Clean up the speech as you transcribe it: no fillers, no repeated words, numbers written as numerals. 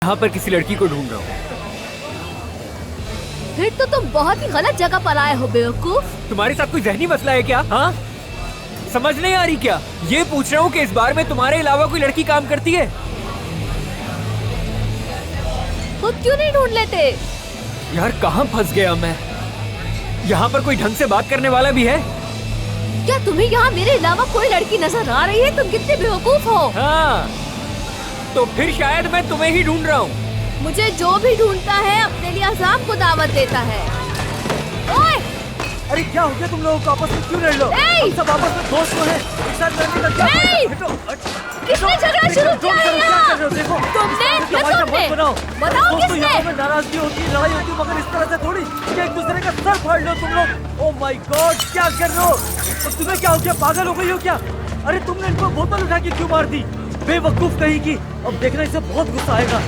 यहाँ पर किसी लड़की को ढूंढ रहा हूँ। फिर तो तुम बहुत ही गलत जगह पर आए हो बेवकूफ। तुम्हारे साथ कोई जहनी मसला है क्या? हाँ, समझ नहीं आ रही क्या? ये पूछ रहा हूँ कि इस बार में तुम्हारे अलावा कोई लड़की काम करती है? खुद क्यों नहीं ढूंढ लेते? यार कहाँ फंस गया मैं? यहाँ पर कोई ढंग से बात करने वाला भी है? क्या तुम्हें यहाँ मेरे अलावा कोई लड़की नजर आ रही है? तुम कितने बेवकूफ हो। हाँ, तो फिर शायद मैं तुम्हें ही ढूंढ रहा हूँ। मुझे जो भी ढूंढता है अपने लिए अजाब को दावत देता है। ओए! अरे क्या हो गया तुम लोगों को? आपस में क्यों लड़ लो? हम सब आपस में दोस्त तो हैं। एक साथ लड़ने का क्या फायदा? किसने झगड़ा शुरू किया है यहाँ? देखो तुमने या तुमने? बताओ किसने? यहाँ में नाराजगी होती है, लड़ाई होती है, मगर इस तरह से थोड़ी कि एक दूसरे का सर फाड़ लो तुम लोग। ओह माय गॉड, क्या कर रहे हो? और तुम्हें क्या हो गया? पागल हो गई हो क्या? अरे तुमने इनको बोतल उठा के क्यों मार दी? बेवकूफ कहीं की। अब देखना, इसे बहुत गुस्सा आएगा।